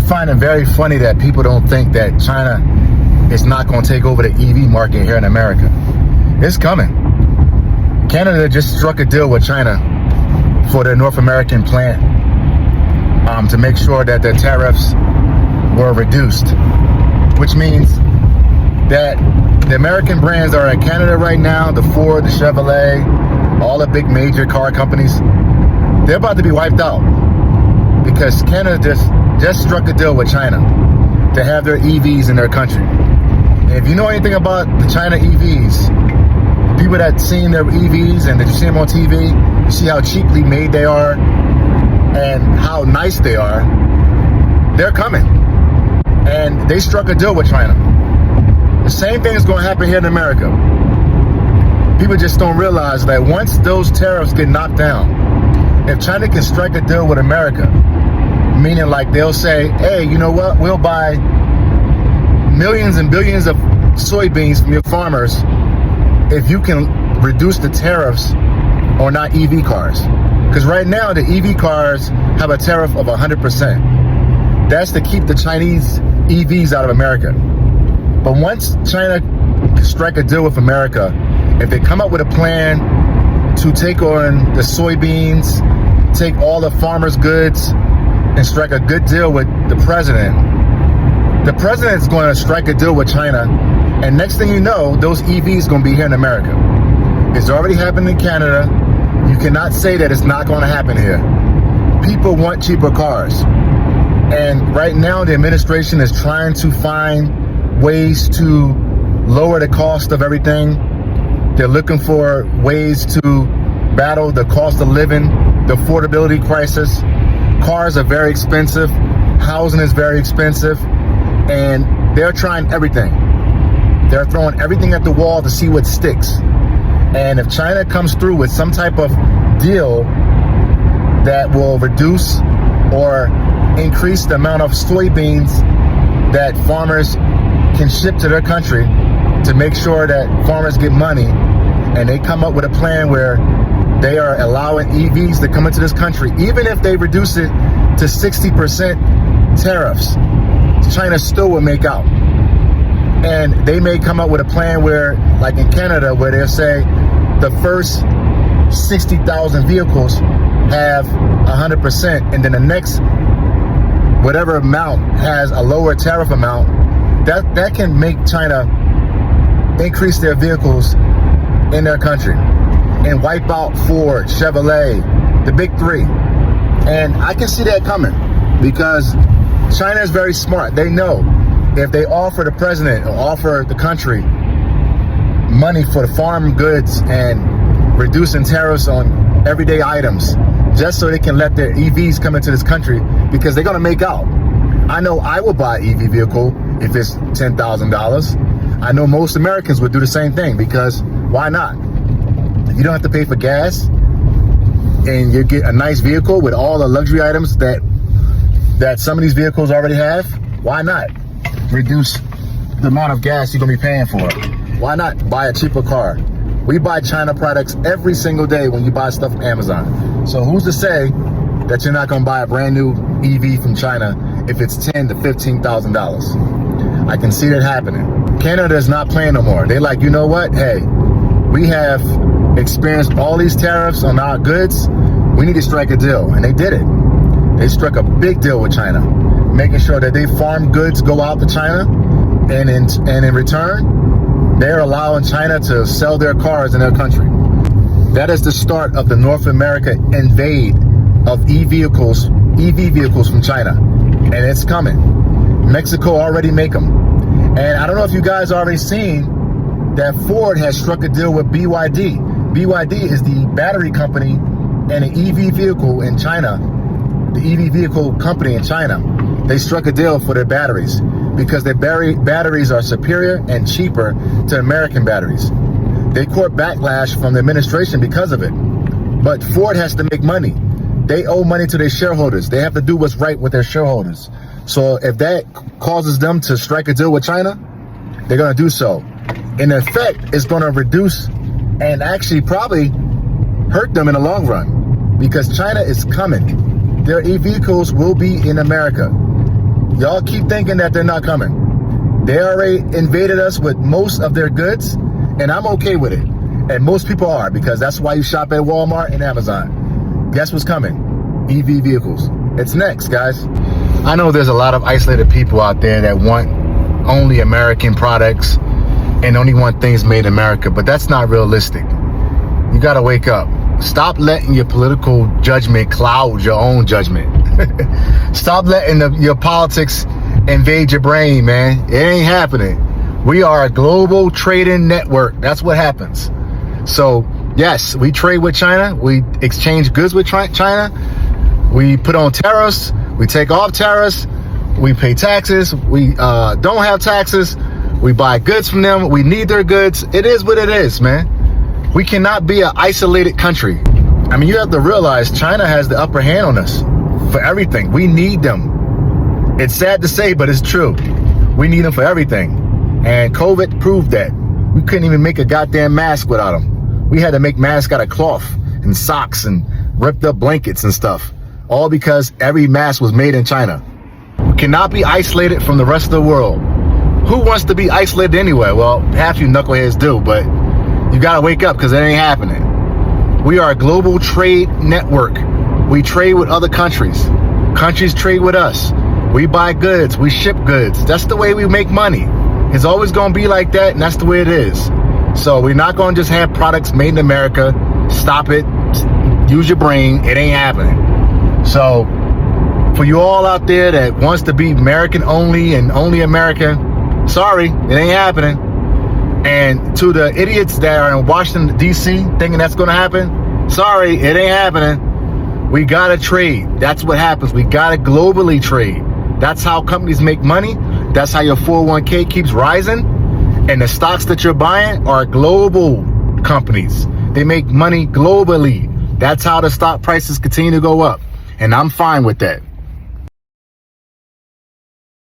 find it very funny that people don't think that China is not going to take over the EV market here in America. It's coming. Canada just struck a deal with China for their North American plant to make sure that their tariffs were reduced, which means that the American brands that are in Canada right now, the Ford, the Chevrolet, all the big major car companies, they're about to be wiped out because Canada just struck a deal with China to have their EVs in their country. And if you know anything about the China EVs, people that seen their EVs and that you see them on TV, you see how cheaply made they are and how nice they are. They're coming. And they struck a deal with China. The same thing is going to happen here in America. People just don't realize that once those tariffs get knocked down, if China can strike a deal with America, meaning like they'll say, hey, you know what, we'll buy millions and billions of soybeans from your farmers if you can reduce the tariffs on our EV cars. Because right now the EV cars have a tariff of 100%. That's to keep the Chinese EVs out of America. But once China strike a deal with America, if they come up with a plan to take on the soybeans, take all the farmers' goods, and strike a good deal with the president is going to strike a deal with China, and next thing you know, those EVs going to be here in America. It's already happened in Canada. You cannot say that it's not going to happen here. People want cheaper cars. And right now, the administration is trying to find ways to lower the cost of everything. They're looking for ways to battle the cost of living, the affordability crisis. Cars are very expensive. Housing is very expensive. And they're trying everything. They're throwing everything at the wall to see what sticks. And if China comes through with some type of deal that will reduce or increase the amount of soybeans that farmers can ship to their country to make sure that farmers get money, and they come up with a plan where they are allowing EVs to come into this country, even if they reduce it to 60% tariffs, China still will make out. And they may come up with a plan where, like in Canada, where they'll say the first 60,000 vehicles have 100%, and then the next whatever amount has a lower tariff amount. That can make China increase their vehicles in their country and wipe out Ford, Chevrolet, the big three. And I can see that coming because China is very smart. They know if they offer the president or offer the country money for the farm goods and reducing tariffs on everyday items just so they can let their EVs come into this country, because they're going to make out. I know I will buy an EV vehicle if it's $10,000. I know most Americans would do the same thing, because why not? You don't have to pay for gas, and you get a nice vehicle with all the luxury items that some of these vehicles already have. Why not reduce the amount of gas you're going to be paying for? Why not buy a cheaper car? We buy China products every single day when you buy stuff from Amazon. So who's to say that you're not going to buy a brand new EV from China if it's $10,000 to $15,000? I can see that happening. Canada is not playing no more. They're like, you know what? Hey, we have experienced all these tariffs on our goods. We need to strike a deal. And they did it. They struck a big deal with China, making sure that they farm goods go out to China, and in return, they're allowing China to sell their cars in their country. That is the start of the North America invade of EV vehicles from China. And it's coming. Mexico already make them. And I don't know if you guys already seen that Ford has struck a deal with BYD. BYD is the battery company and an EV vehicle in China. The EV vehicle company in China. They struck a deal for their batteries because their batteries are superior and cheaper to American batteries. They caught backlash from the administration because of it. But Ford has to make money. They owe money to their shareholders. They have to do what's right with their shareholders. So if that causes them to strike a deal with China, they're going to do so. In effect, it's going to reduce and actually probably hurt them in the long run, because China is coming. Their e-vehicles will be in America. Y'all keep thinking that they're not coming. They already invaded us with most of their goods, and I'm okay with it. And most people are, because that's why you shop at Walmart and Amazon. Guess what's coming? EV vehicles. It's next, guys. I know there's a lot of isolated people out there that want only American products and only want things made in America, but that's not realistic. You gotta wake up. Stop letting your political judgment cloud your own judgment. Stop letting your politics invade your brain, man. It ain't happening. We are a global trading network. That's what happens. So yes, we trade with China. We exchange goods with China. We put on tariffs. We take off tariffs. We pay taxes. We don't have taxes. We buy goods from them. We need their goods. It is what it is, man. We cannot be an isolated country. I mean, you have to realize China has the upper hand on us for everything. We need them. It's sad to say, but it's true. We need them for everything. And COVID proved that. We couldn't even make a goddamn mask without them. We had to make masks out of cloth and socks and ripped up blankets and stuff. All because every mask was made in China. We cannot be isolated from the rest of the world. Who wants to be isolated anyway? Well, half you knuckleheads do, but you gotta wake up, because it ain't happening. We are a global trade network. We trade with other countries. Countries trade with us. We buy goods, we ship goods. That's the way we make money. It's always gonna be like that, and that's the way it is. So we're not gonna just have products made in America. Stop it. Use your brain. It ain't happening. So for you all out there that wants to be American only and only American, sorry, it ain't happening. And to the idiots that are in Washington, D.C. thinking that's going to happen, sorry, it ain't happening. We got to trade. That's what happens. We got to globally trade. That's how companies make money. That's how your 401k keeps rising. And the stocks that you're buying are global companies. They make money globally. That's how the stock prices continue to go up. And I'm fine with that.